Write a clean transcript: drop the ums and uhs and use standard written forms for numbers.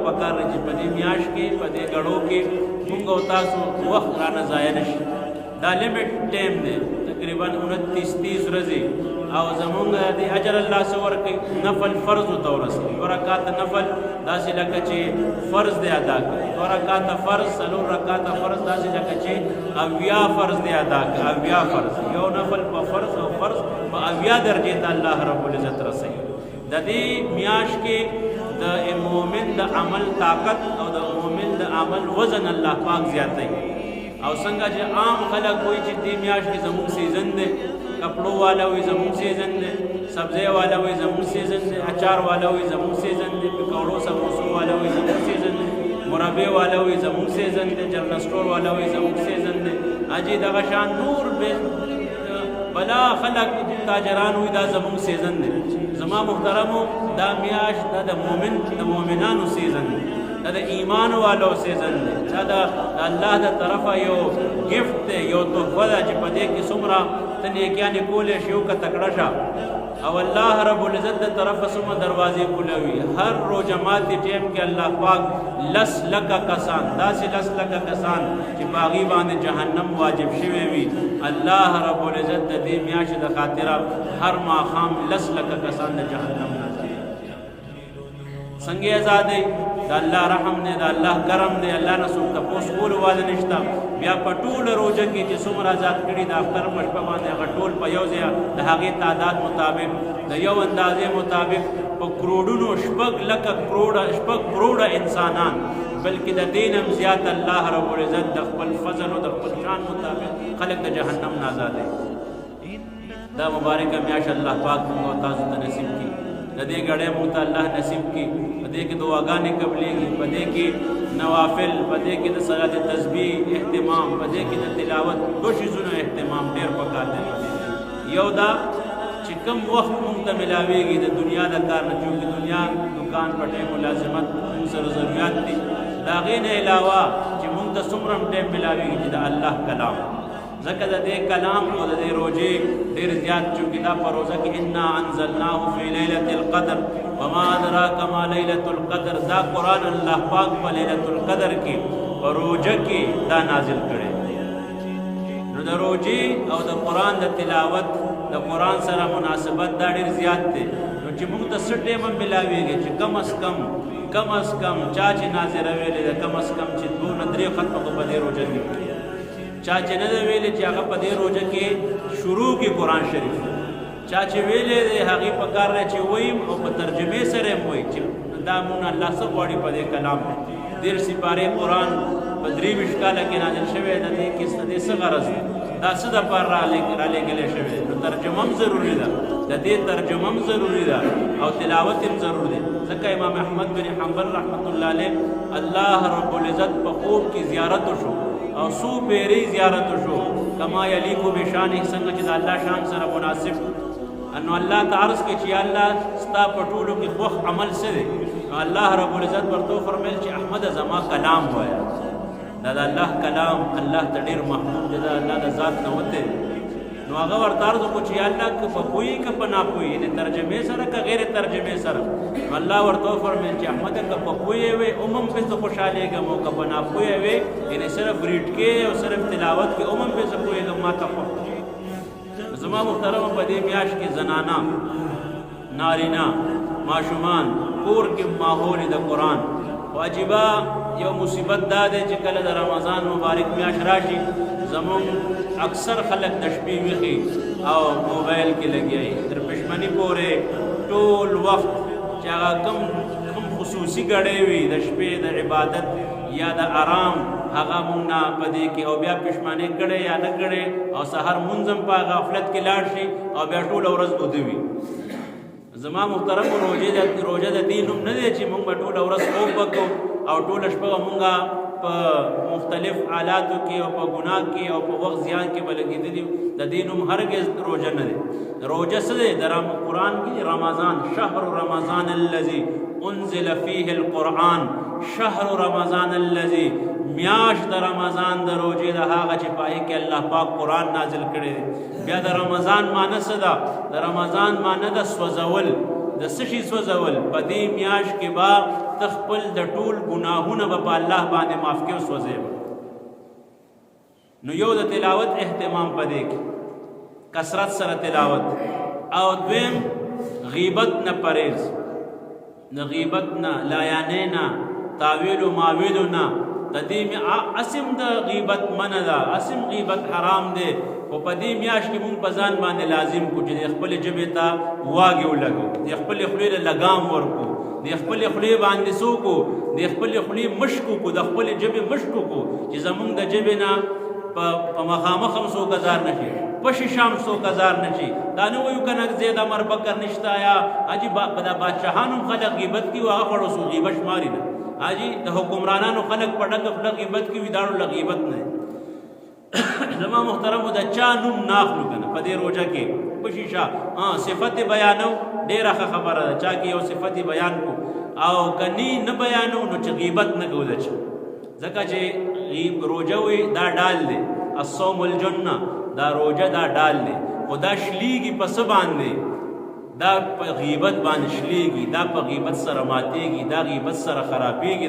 پکار دی چې په دې میاشت کې په دې غړو کې موږ او تاسو وخت رانه ضایع نشي دا لیمټ ټایم دی تقریبا 29-30 ورځې او زمونږ د اجر الله سور کوي نفل فرض ته ورسوي 2 رکعات نفل داسې لکه چې فرض دی ادا کوي 2 رکعات فرض 3 رکعات فرض داسې لکه چې اویا فرض دی ادا کوي اویا فرض یو نفل په فرض او فرض په اویا درجه ته الله رب العزت رسوي د دې میاش کې د مؤمن د عمل طاقت او د مؤمن د عمل وزن الله پاک زیاتوي او څنګه چې عام خلک وایي چې دې میاش کې زموږ سیزن دی کپڑوں والا وی زمون سیزن دے سبزے والا وی زمون سیزن دے اچار والا وی زمون سیزن دے پکوڑوں سموسوں والا وی زمون سیزن دے مربے والا وی زمون سیزن دے جرنل سٹور والا وی زمون سیزن دے اجی دغه شان نور به بلا خلق تاجران وی دا زمون سیزن دے زما محترمو دا میاش دا مومن دا مومنانو سیزن دے دا ایمان والو سیزن دے دا الله دا طرفه یو گفت دے یو تحفه دا چې په دې کې څومره ته نیکیانې کولی شي یو که تکړه شه او الله رب العزت د طرفه څومره دروازې کولوي هر روزه ماتې ټیم کې الله پاک 10 لکه کسان داسې 10 لکه کسان چې په هغې باندې جهنم واجب شوی وي الله رب العزت د دې میاشتې د خاطره هر ماښام 10 لکه کسان د جهنم څنګه آزادۍ د الله رحم دی د الله کرم دی الله نه څوک تپوس کولو والا نشته بیا په ټوله روژه کې چې څومره آزاد کړي د اختر په شپه باندې هغه ټول په یو ځای د هغې تعداد مطابق د یو اندازې مطابق په کروڑونو شپږ کروڑه انسانان بلکې د دین هم زیات الله رب العزت د خپل فضل او د خپل شان مطابق خلق د جهنم نه آزادوي دا مبارکه میاشت الله پاک موږ او تاسو ته نصیب کړي د دې ګړې موږ ته الله نصیب کړي په دې کې دعاګانې قبلېږي په دې کې نوافل په دې کې د صلات تسبیح اهتمام په دې کې د تلاوت دو شیزونو اهتمام ډېر پکار دی یو دا چې کوم وخت موږ ته ملاویږي د دنیا د کار نه چونکې دنیا دکان پټې ملازمت موږ سره ضرورت دي د هغې نه علاوه چې موږ ته څومره ټایم ملاویږي چې د الله کلام ځکه د دې کلام او د دې روژې ډېر زیات چونکې دا په روژه کې انا انزلناه فی لیلة القدر وما ادراک ما لیلة القدر دا قرآن الله پاک په لیلة القدر کې په روژه کې دا نازل کړی نو د روژې او د قرآن د تلاوت د قرآن سره مناسبت دا ډېر زیات دی نو چې موږ ته څه ټایم هم ملاویږي چې کم از کم چا چې ناظره ویلې ده کم از کم چې 2-3 ختمه کو په دې روژه کې چا چې نه ده ویلې چې هغه په دې روژه کې شروع کې قرآن شریف چا چې ویلې دی هغې په کار دی چې ویم او په ترجمې سره هم وایي چې دا مونږ الله څه غواړي په دې کلام 13 سپارې قرآن په 23 کاله کې نازل شوی د دې کې د دې څه غرض دی دا څه دپاره رالېږلی شوی دی نو ترجمه هم ضروري ده د دې ترجمه هم ضروري ده او تلاوت هم ضرور دی ځکه امام احمد بن حنبل رحمت الله علیه الله رب العزت په خوب کې زیارت وشو او څو پیرې زیارت وشو کما یلیکو بشانه څنګه چې د الله شان سره مناسب انو الله تعرض کې چې الله ستا په ټولو کې خوښ عمل څه دی الله رب العزت ورته فرمایل چې احمد زما کلام وایه دا د الله کلام الله ته ډېر محبوب دی دا الله د ذات نه وتی نو هغه ورته عرض وکړو چې الله که په پوهي که په ناپوهي یعنې ترجمې سره که غیر ترجمې سره نو الله ورته وفرمیل چې احمد که په پوهې وې هم پې زه خوشحالېږم او که په ناپوهې وې یعنې صرف ریډ کې او صرف تلاوت کې هم پې زه پوهېږم ما ته خوښ زما محترمه په دې میاشت کې زنانه نارینه ماشومان کور کې ماحول د قرآن واجبه یو مصیبت دا دی چې کله د رمضان مبارک میاشت راشي زمونږ اکثر خلک د شپې ویښي او موبایل کې لګیایي تر پښمني پورې ټول وخت چې هغه کوم خصوصي ګړۍ وي د شپې د عبادت یا د آرام هغه مونږ نه په دې کې او بیا پښمنۍ کړی یا نه کړی او سحر مونځ هم په غفلت کې لاړ شي او بیا ټوله ورځ اوده وي زما محترم روژه د دې نوم نه دی چې مونږ به ټوله ورځ خوب وکړو او ټوله شپه به مونږ په مختلف حالاتو کې او په ګناه کې او په وخت زیان کې به لګېدلي د دې نوم هرګز روژه نه دی روژه څه دی د قرآن کې رمضان شهر رمضان الذي انزل فيه القرآن شهر رمضان الذي میاش د رمضان د روژې د هغه چې پای کې الله پاک قرآن نازل کړی دی بیا د رمضان معنی څه ده د رمضان معنی ده سوځول د سشي سوځول په دې میاشت کې با تخپل د ټول ګناهونه په الله باندې معاف کې سوځي. نو یو د تلاوت اهتمام پدې کې کثرت سره تلاوت، او دویم غیبت نه پرهیز، نه غیبت نه، لایانې نه، تاویل و ماویل نه. تدیم اسم د غیبت منع ده، اسم غیبت حرام ده. او په دې میاشت کې مونږ په ځان باندې لازم کو چې خپل جبه ته واګي ولګو، د خپل خولې له لګام ورکو، د خپل خولې باندې سوکو، د خپل خولې مشکو کو، د خپل جبه مشکو کو چې زمونږ د جبه نه په مخامخ هم سو گزار نشي، پشي شام سو گزار نشي. دا نو یو کنه زیاده مر بکر نشتا یا اجي دا بادشاہانو خلق غیبت کی واغه خړو سو غیبت شماري نه، اجي د حکمرانانو خلق پډک خپل غیبت کی ویدارو غیبت نه. زما محترم د چا نوم ناخلو کنه په دې روزه کې پشي شا صفت بیانو ډیره خبره ده، چا کې یو صفت بیان کو او کني نه بیانو نو چې غیبت نه کوله چې ځکه چې روزه وي دا ډال دی، الصوم الجنه، دا روزه دا ډال دی، خدا شلیږي پس باندې، دا په غیبت باندې شلیږي، دا په غیبت سره ماتېږي، دا غیبت سره خرابېږي.